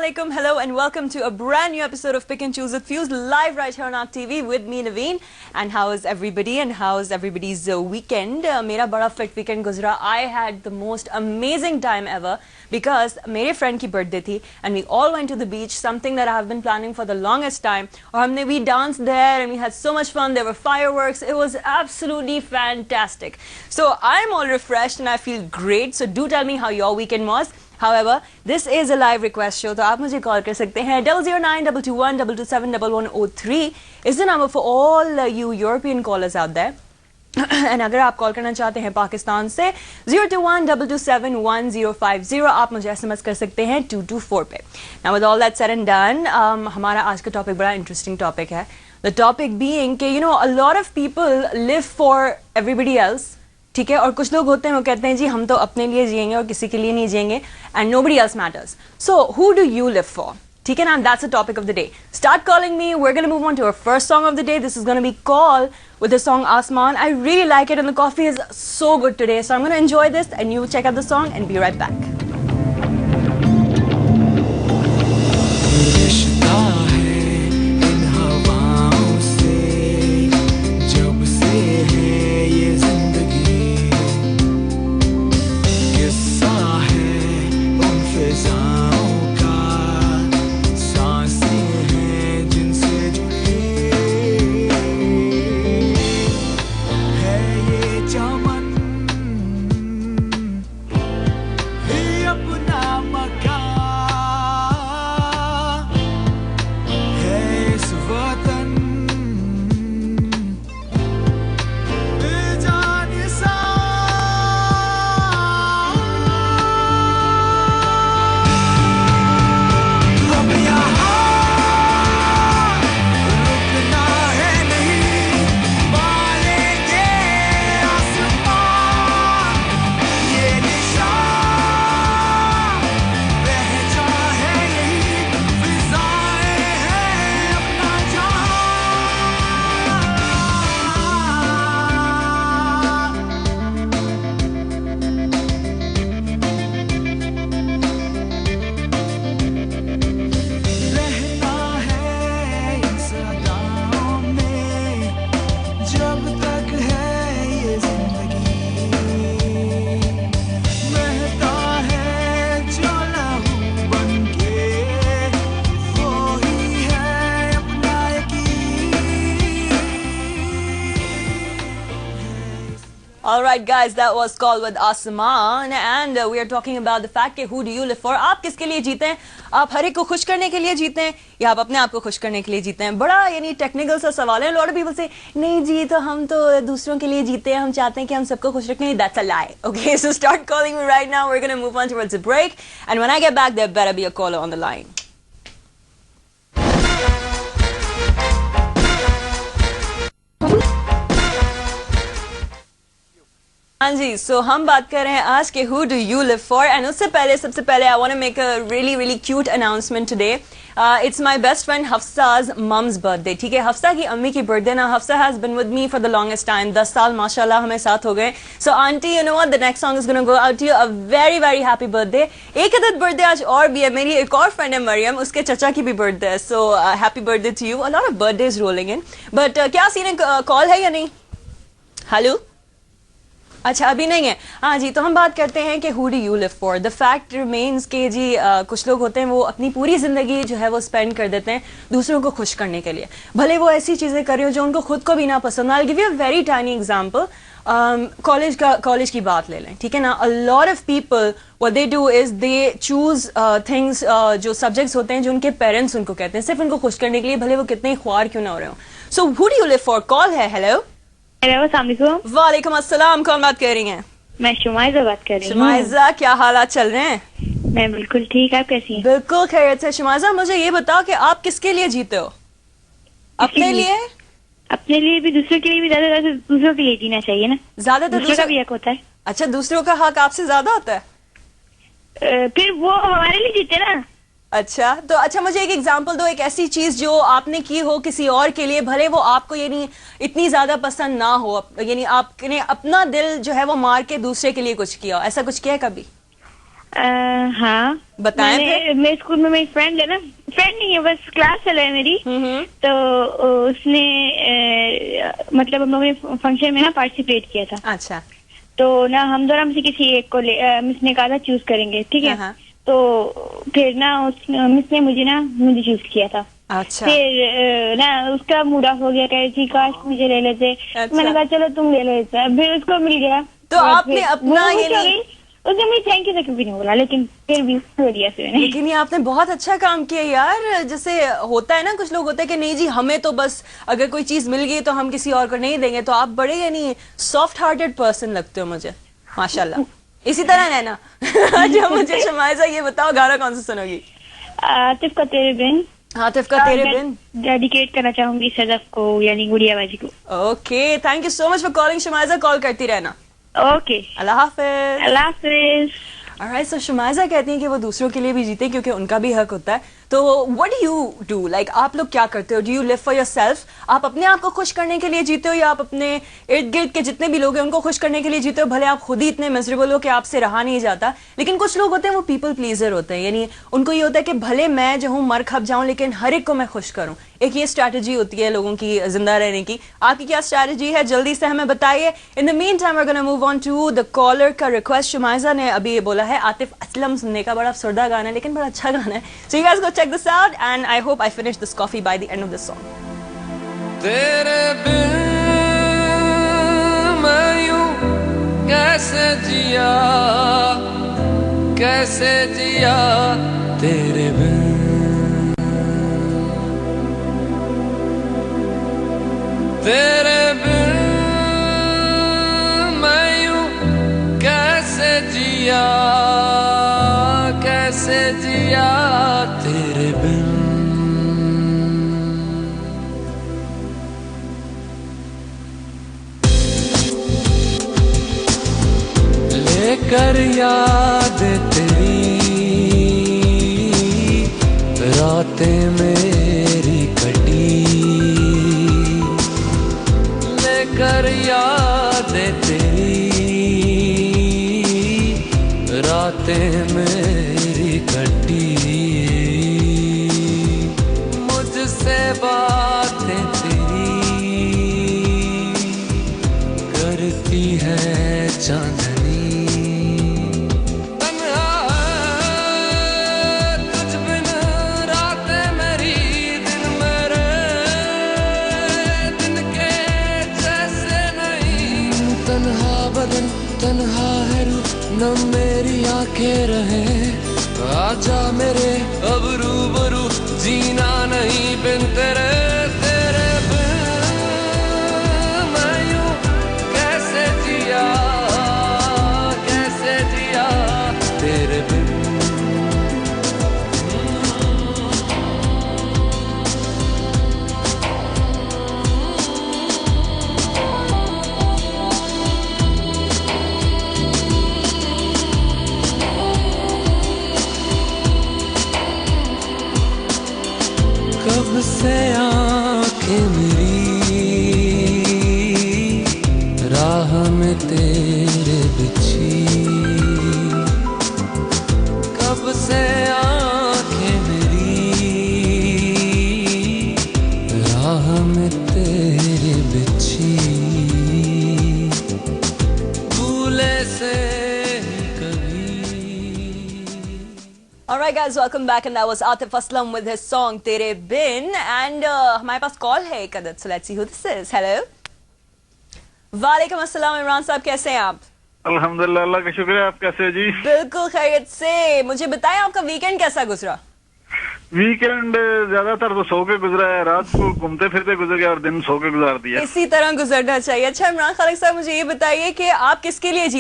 Assalamualaikum, hello and welcome to a brand new episode of Pick and Choose with Fuse live right here on our TV with me Naveen. And how is everybody and how is everybody's weekend? मेरा बड़ा fit weekend गुजरा. I had the most amazing time ever because मेरे friend की birthday थी and we all went to the beach, something that I have been planning for the longest time. और हमने we danced there and we had so much fun. There were fireworks. It was absolutely fantastic. So I'm all refreshed and I feel great. So do tell me how your weekend was. However, this is a live request show, तो आप मुझे call कर सकते हैं 0092212271103 is the number for all you European callers out there. And अगर आप call करना चाहते हैं पाकिस्तान से 02122711050 आप मुझे SMS कर सकते हैं 224 पे. Now with all that said and done, हमारा आज का टॉपिक बड़ा इंटरेस्टिंग टॉपिक है. The topic being कि you know a lot of people live for everybody else. ठीक है, और कुछ लोग होते हैं वो कहते हैं जी हम तो अपने लिए जिएंगे और किसी के लिए नहीं जिएंगे and nobody else matters. So who do you live for? ठीक है ना, that's the topic of the day. Start calling me. We're going to move on to our first song of the day. This is going to be Call with the song Asman. I really like it and the coffee is so good today. So I'm going to enjoy this and you check out the song and be right back. Alright guys, that was Call with Asman and we are talking about the fact कि who do you live for? आप किसके लिए जीते हैं? आप हर एक को खुश करने के लिए जीते हैं या आप अपने आप को खुश करने के लिए जीते हैं? बड़ा यानी टेक्निकल सा सवाल है. lot of people say नहीं जी तो हम तो दूसरों के लिए जीते हैं, हम चाहते हैं कि हम सबको खुश रखें. That's a lie. Okay, so start calling me right now. We're going to move on towards a break and when I get back there better be a caller on the line. हाँ जी, so हम बात कर रहे हैं आज के who do you live for and उससे पहले सबसे पहले I want to make a really cute announcement today. It's my best friend Hafsa's mom's birthday. ठीक है, हफ्सा की अम्मी की birthday ना. Hafsa has been with me for the longest time. 10 साल माशाल्लाह हमें साथ हो गए. So auntie, you know what? The next song is going to go out to you. A very happy birthday. एक अदद birthday आज और भी है. मेरी एक और friend है मरियम, उसके चचा की भी birthday है. So happy birthday to you. A lot of birthdays rolling in. But क्या सीन है, call है या नहीं? Hello? अच्छा अभी नहीं है. हाँ जी, तो हम बात करते हैं कि who do you live for? The fact remains कि जी कुछ लोग होते हैं वो अपनी पूरी ज़िंदगी जो है वो स्पेंड कर देते हैं दूसरों को खुश करने के लिए, भले वो ऐसी चीज़ें कर रही हो जो उनको खुद को भी ना पसंद. I'll give you a very tiny example. College की बात ले लें, ठीक है ना. A lot of people what they do is they choose things जो सब्जेक्ट्स होते हैं जो उनके पेरेंट्स उनको कहते हैं सिर्फ उनको खुश करने के लिए, भले वो कितने ख्वार क्यों ना हो रहे हो. So who do you live for? Call है. हेलो. अस्सलामुअलैकुम. वालेकुम अस्सलाम. कौन बात कर रही हैं? मैं शुमाइजा बात कर रही हूँ. शुमाइजा, क्या हालात चल रहे हैं? मैं बिल्कुल ठीक. आप कैसी हैं? बिल्कुल खैरियत से. शुमाइजा मुझे ये बताओ कि आप किसके लिए जीते हो? अपने लिए? अपने लिए भी, दूसरों के लिए भी. ज्यादा दूसरों के लिए जीना चाहिए ना. ज्यादातर दूसरों का भी हक होता है. अच्छा, दूसरों का हक आपसे ज्यादा होता है? फिर वो हमारे लिए जीते ना. अच्छा, तो अच्छा मुझे एक एग्जांपल दो, एक ऐसी चीज जो आपने की हो किसी और के लिए, भले वो आपको यानी इतनी ज्यादा पसंद ना हो, यानी आपने अपना दिल जो है वो मार के दूसरे के लिए कुछ किया हो, ऐसा कुछ किया है कभी? हाँ, बताएं फिर। मेरे स्कूल में मेरी फ्रेंड है ना, फ्रेंड नहीं है बस क्लास चला है मेरी। तो उसने मतलब हम लोगों ने फंक्शन में ना पार्टिसिपेट किया था। अच्छा। तो ना हम दोनों में से किसी एक को मिस ने कहा था चूज करेंगे, ठीक है। हाँ। तो फिर ना मिस ने मुझे चूज किया था। अच्छा। फिर ना उसका मूड ऑफ हो गया, कह रही थी काश मुझे ले लेते। अच्छा। मैंने कहा चलो तुम ले लेते, फिर उसको मिल गया। तो आपने अपना ये नहीं, उसने मुझे थैंक यू तक भी नहीं बोला, लेकिन फिर भी छोड़ दिया फिर मैंने। लेकिन ये आपने बहुत अच्छा काम किया यार। जैसे होता है ना, कुछ लोग होते हैं कि नहीं जी हमें तो बस अगर कोई चीज मिल गई तो हम किसी और को नहीं देंगे। तो आप बड़े यानी सॉफ्ट हार्टेड पर्सन लगते हो मुझे, माशाल्लाह। इसी तरह है ना। अच्छा मुझे शमाइजा ये बताओ, गाना कौन सा सुनोगी? आतिफ का तेरे बिन। आतिफ का तेरे बिन डेडिकेट करना चाहूंगी सदफ को, यानी गुड़िया बाजी को। Okay, thank you so much for calling Shamaiza. Call करती रहना। ओके, अल्लाह हाफिज। अल्लाह हाफिज। ऑलराइट, सो शमाइजा कहती हैं कि वो दूसरों के लिए भी जीते क्योंकि उनका भी हक होता है। तो what do you do, like आप लोग क्या करते हो? Do you live for yourself? आप अपने आप को खुश करने के लिए जीते हो या आप अपने इर्द गिर्द के जितने भी लोग हैं उनको खुश करने के लिए जीते हो? भले आप खुद ही इतने मिजरेबल हो कि आपसे रहा नहीं जाता, लेकिन कुछ लोग होते हैं वो पीपल प्लीजर होते हैं, यानी उनको ये होता है कि भले मैं जो हूँ मर खप जाऊं लेकिन हर एक को मैं खुश करूं। एक ये स्ट्रैटेजी होती है लोगों की जिंदा रहने की। आपकी क्या स्ट्रैटेजी है, जल्दी से हमें बताइए। In the mean time we are gonna move on to the caller का रिक्वेस्ट। शमाइजा ने अभी ये बोला है आतिफ असलम सुनने का, बड़ा अफसरदा गाना है लेकिन बड़ा अच्छा गाना है। So you guys go check this out and I hope I finish this coffee by the end of this song. तेरे बिन मैं यूं कैसे जिया, कैसे जिया तेरे बिन। तेरे बिन मैं यूं कैसे जिया, कैसे जिया तेरे बिन। लेकर याद तेरी रातें मेरी कटी, लेकर याद तेरी रातें मेरी कटी। मुझसे बातें तेरी करती है चांदनी। तन्हा है न मेरी आंखें रहे, आजा मेरे अब रूबरू, जीना नहीं बिन तेरे। तेरे बिन मैं यूं कैसे जिया, कैसे जिया तेरे बिन। कब से आंखें मेरी राह में तेरे बिछी, कब से आंखें मेरी राह में तेरे बिछी। भूले से Alright guys, welcome back and that was Atif Aslam with his song Tere Bin and हमारे पास कॉल है एक अदद, so let's see who this is. Hello. वालेकुम अस्सलाम, इमरान साहब कैसे हैं आप? अल्हम्दुलिल्लाह, अल्लाह का शुक्र है। आप कैसे हो जी? बिल्कुल खैरियत से। मुझे बताएं आपका वीकेंड कैसा गुजरा? वीकेंड ज्यादातर तो सो के गुजरा है, रात को घूमते फिरते गुजर गया और दिन सो के गुजार दिया। इसी तरह गुजरना चाहिए। अच्छा इमरान खालिक साहब, मुझे ये बताइए कि आप किसके लिए